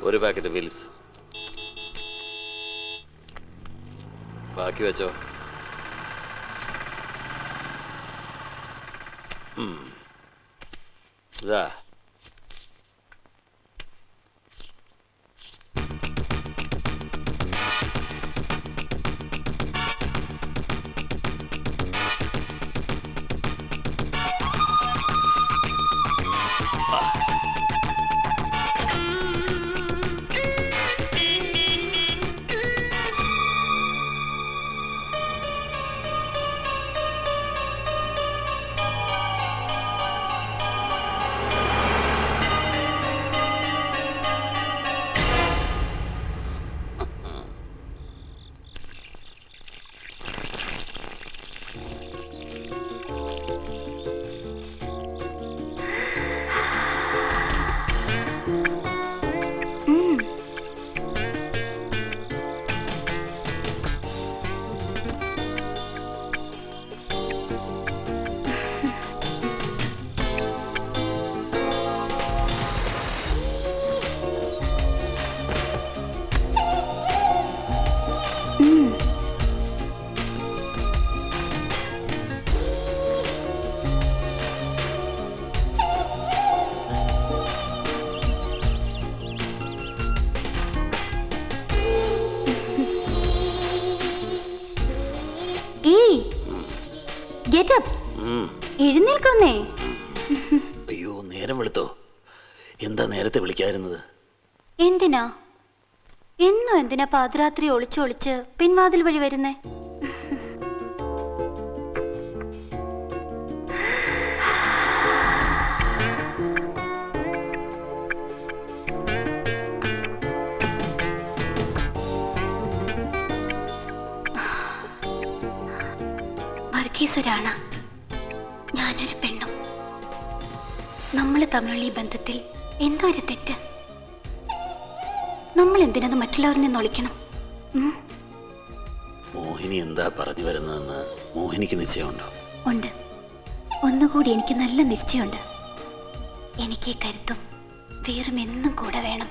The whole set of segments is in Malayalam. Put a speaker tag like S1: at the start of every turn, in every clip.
S1: ഒരു പാക്കറ്റ് വിൽസ്. ബാക്കി വെച്ചോ. ഇതാ
S2: എഴുന്നേൽക്കുന്നേ.
S1: അയ്യോ, നേരം വെളുത്തോ? എന്താ നേരത്തെ വിളിക്കാതിരുന്നത്?
S2: എന്തിനാ എന്നും എന്തിനാ പാതിരാത്രി ഒളിച്ചൊളിച്ച് പിൻവാതിൽ വഴി വരുന്നേ? വർഗീസരാണ്, ഞാനൊരു പെണ്ണും. നമ്മൾ തമ്മിലുള്ള ഈ ബന്ധത്തിൽ എന്തോ ഒരു തെറ്റ്. നമ്മൾ എന്തിനത് മറ്റുള്ളവരിൽ നിന്ന് ഒളിക്കണം?
S1: മോഹിനി എന്താ പറഞ്ഞു വരുന്നതെന്ന് മോഹിനിക്ക് നിശ്ചയമുണ്ടോ?
S2: ഉണ്ട്. ഒന്നുകൂടി എനിക്ക് നല്ല നിശ്ചയമുണ്ട്. എനിക്ക് കരുത്തും വീറും എന്നും കൂടെ വേണം.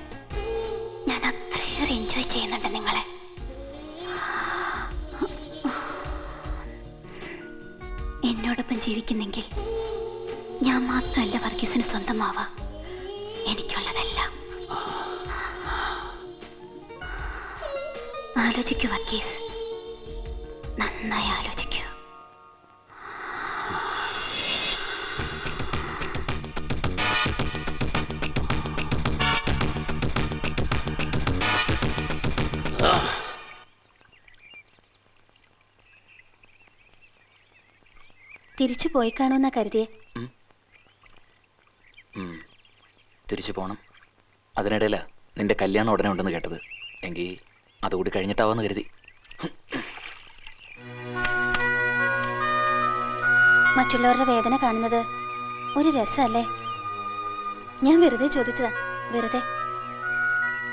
S2: ഞാൻ അത്രയേറെ എൻജോയ് ചെയ്യുന്നുണ്ട് നിങ്ങളെ. എന്നോടൊപ്പം ജീവിക്കുന്നെങ്കിൽ ഞാൻ മാത്രമല്ല വർഗീസിന് സ്വന്തമാവാ. എനിക്കുള്ളതെല്ലാം. ആലോചിക്കൂ വർഗീസ്, നന്നായി ആലോചിക്കൂ. തിരിച്ചു പോയി കാണുമെന്നാ കരുതിയേ.
S3: തിരിച്ചു പോണം. അതിനിടയില നിന്റെ കല്യാണം ഉടനെ ഉണ്ടെന്ന് കേട്ടത്. എങ്കിൽ അതുകൂടി കഴിഞ്ഞിട്ടാവാന്ന് കരുതി.
S2: മറ്റുള്ളവരുടെ വേദന കാണുന്നത് ഒരു രസമല്ലേ? ഞാൻ വെറുതെ ചോദിച്ചതാ, വെറുതെ.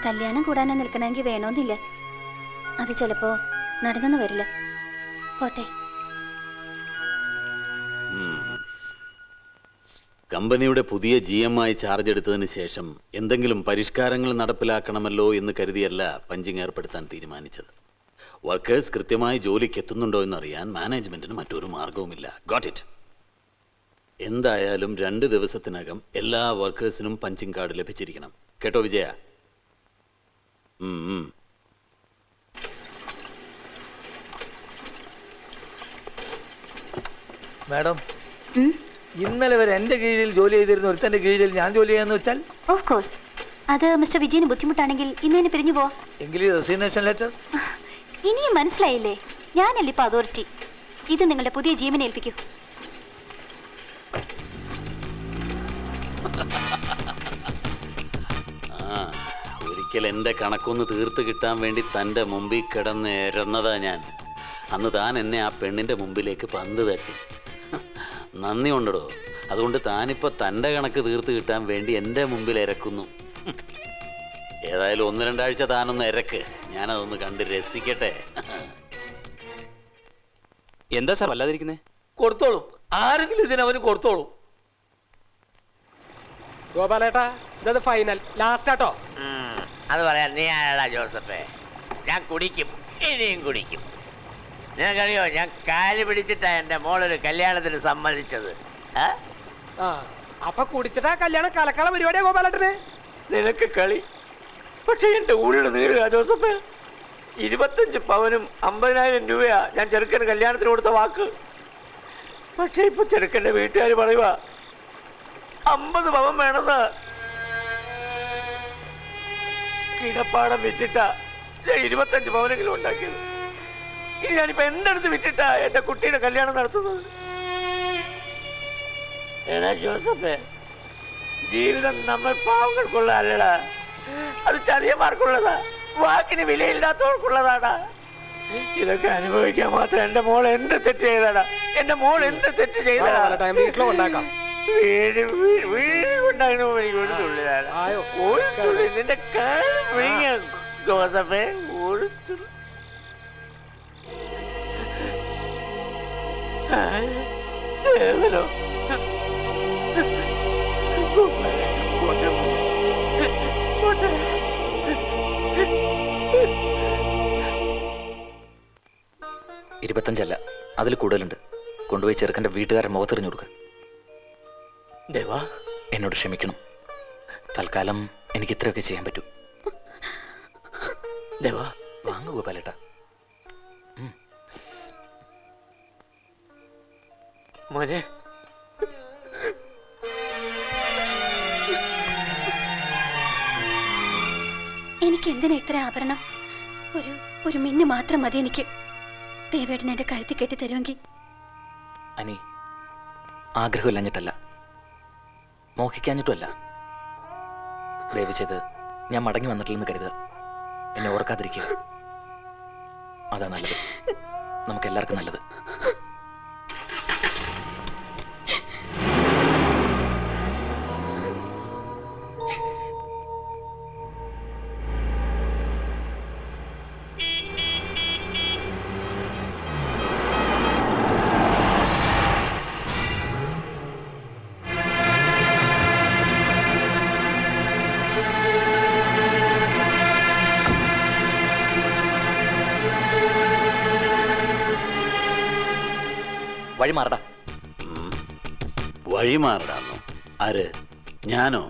S2: കല്യാണം കൂടാനാ നിൽക്കണമെങ്കിൽ വേണമെന്നില്ല. അത് ചിലപ്പോ നടന്നെന്ന് വരില്ല. പോട്ടെ.
S1: കമ്പനിയുടെ പുതിയ GM-ആയി ചാർജ് എടുത്തതിന് ശേഷം എന്തെങ്കിലും പരിഷ്കാരങ്ങൾ നടപ്പിലാക്കണമല്ലോ എന്ന് കരുതിയല്ല പഞ്ചിങ് ഏർപ്പെടുത്താൻ തീരുമാനിച്ചത്. വർക്കേഴ്സ് കൃത്യമായി ജോലിക്ക് എത്തുന്നുണ്ടോ എന്നറിയാൻ മാനേജ്മെന്റിന് മറ്റൊരു മാർഗവുമില്ല. Got it. എന്തായാലും 2 ദിവസത്തിനകം എല്ലാ വർക്കേഴ്സിനും പഞ്ചിങ് കാർഡ് ലഭിച്ചിരിക്കണം. കേട്ടോ വിജയ?
S4: മാഡം, ഇന്നലെ വരെ എന്റെ കീഴിൽ ജോലി ചെയ്തിരുന്ന ഒരുത്തന്റെ കീഴിൽ ഞാൻ ജോലി ചെയ്യാന്ന് വെച്ചാൽ?
S2: Of course. അത് മിസ്റ്റർ വിജയന് ബുദ്ധിമുട്ടാണെങ്കിൽ ഇന്ന് തന്നെ പിരിഞ്ഞു പോവാം.
S4: എങ്കിലും റെസിഗ്നേഷൻ ലെറ്റർ
S2: ഇനിയും മനസ്സിലായില്ലേ? ഞാനല്ലേ ഇപ്പൊ അതോറിറ്റി. ഇത് നിങ്ങളുടെ പുതിയ GM-നെ ഏൽപ്പിക്കൂ.
S1: ഒരിക്കൽ എന്റെ കണക്കൊന്ന് തീർത്ത് കിട്ടാൻ വേണ്ടി തൻ്റെ മുമ്പിൽ കിടന്നിരുന്നതാ ഞാൻ. അന്ന് താൻ എന്നെ ആ പെണ്ണിന്റെ മുമ്പിലേക്ക് പന്ത് തട്ടി. നന്ദി ഉണ്ടോ? അതുകൊണ്ട് താനിപ്പോൾ തൻ്റെ കണക്ക് തീർത്ത് കിട്ടാൻ വേണ്ടി എൻ്റെ മുമ്പിൽ ഇരക്കുന്നു. ഏതായാലും 1-2 ആഴ്ച താനൊന്ന് ഇരക്ക്, ഞാനതൊന്ന് കണ്ട് രസിക്കട്ടെ.
S3: എന്താ സാർ വല്ലാതിരിക്കുന്നേ?
S4: കൊടുത്തോളും, ആരെങ്കിലും ഇതിനവന് കൊടുത്തോളും.
S5: ഗോപാലേട്ടാ, ഇതത് ഫൈനൽ ലാസ്റ്റ് ആട്ടോ. അത് പറയാൻ നീ ആരാടാ ജോസഫേ? ഞാൻ കുടിക്കും, ഇനിയും കുടിക്കും. നിനക്കറിയോ, ഞാൻ കാല് പിടിച്ചിട്ടാ എൻ്റെ മോളൊരു കല്യാണത്തിന് സമ്മതിച്ചത്.
S6: അപ്പൊ കുടിച്ചിട്ടാ കല്യാണം കലക്കാള പരിപാടിയാ ഗോപാലേട്ടന്.
S5: നിനക്ക് കളി, പക്ഷെ എൻ്റെ ഉള്ളിൽ നീളുക ജോസഫേ. 25 പവനും 50,000 രൂപയാ ഞാൻ ചെറുക്കന് കല്യാണത്തിന് കൊടുത്ത വാക്ക്. പക്ഷെ ഇപ്പൊ ചെറുക്കൻ്റെ വീട്ടുകാർ പറയുക 50 പവൻ വേണമെന്ന്. കിടപ്പാടം വിറ്റിട്ടാ ഞാൻ 25 പവനെങ്കിലും ഉണ്ടാക്കിയത്. ഇനി ഞാനിപ്പോ എൻ്റെ അടുത്ത് വിറ്റിട്ടാ എൻ്റെ കുട്ടിയുടെ കല്യാണം നടത്തുന്നത്. എടാ ജോസഫേ, ജീവിതം നമ്മൾ പാവങ്ങൾക്കുള്ള അല്ലടാ, അത് ചതിയന്മാർക്കുള്ളതാ, വാക്കിന് വിലയില്ലാത്തവർക്കുള്ളതാടാ. ഇതൊക്കെ അനുഭവിക്കാൻ മാത്രം എൻ്റെ മോൾ എന്ത് തെറ്റ് ചെയ്തടാ, എൻ്റെ മോൾ എന്ത് തെറ്റ് ചെയ്തടാ. നിന്റെ കാര്യം ജോസഫേ, ഒരു ദേവനോ
S3: ഇരുപത്തഞ്ചല്ല, അതിൽ കൂടുതലുണ്ട്. കൊണ്ടുപോയി ചെറുക്കൻ്റെ വീട്ടുകാരുടെ മുഖത്തെറിഞ്ഞു കൊടുക്കുക.
S5: ദേവാ,
S3: എന്നോട് ക്ഷമിക്കണം. തൽക്കാലം എനിക്ക് ഇത്രയൊക്കെ ചെയ്യാൻ പറ്റൂ.
S5: ദേവാ,
S3: വാങ്ങു ഗോപാലേട്ടാ.
S5: മോനെ,
S2: എനിക്ക് എന്തിനാ ഇത്ര ആഭരണം? ഒരു മിന്നു മാത്രം മതി എനിക്ക്. ദേവേട്ടൻ എന്റെ കഴുത്തി കെട്ടി തരുമെങ്കിൽ.
S3: അനി, ആഗ്രഹമില്ലഞ്ഞിട്ടല്ല, മോഹിക്കാഞ്ഞിട്ടുമല്ല. ദയവ് ചെയ്ത് ഞാൻ മടങ്ങി വന്നിട്ടില്ലെന്ന് കരുതുക. എന്നെ ഓർക്കാതിരിക്കുക. അതാ നല്ലത്, നമുക്കെല്ലാവർക്കും നല്ലത്. വഴി മാറടാ.
S1: വഴി മാറടാന്നോ? ആര്? ഞാനോ?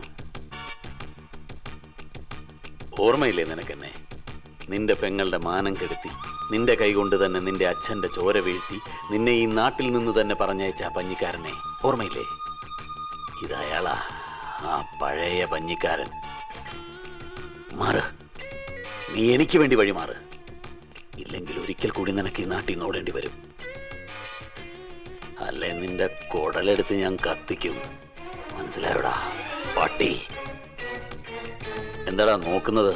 S1: ഓർമ്മയില്ലേ നിനക്കെന്നെ? നിന്റെ പെങ്ങളുടെ മാനം കെടുത്തി, നിന്റെ കൈകൊണ്ട് തന്നെ നിന്റെ അച്ഛൻ്റെ ചോര വീഴ്ത്തി, നിന്നെ ഈ നാട്ടിൽ നിന്ന് തന്നെ പറഞ്ഞയച്ച ആ പഞ്ഞിക്കാരനെ ഓർമ്മയില്ലേ? ഇതയാളാ, ആ പഴയ പഞ്ഞിക്കാരൻ. മാറ്, നീ എനിക്ക് വേണ്ടി വഴി മാറ്. ഇല്ലെങ്കിൽ ഒരിക്കൽ കൂടി നിനക്ക് ഈ നാട്ടിൽ നിന്ന് ഓടേണ്ടി വരും. അല്ലെ നിന്റെ കുടലെടുത്ത് ഞാൻ കത്തിക്കും. മനസ്സിലായോടാ പട്ടി? എന്താടാ നോക്കുന്നത്?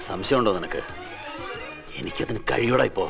S1: സംശയമുണ്ടോ നിനക്ക്? എനിക്കതിന് കഴിയൂടാ ഇപ്പോ.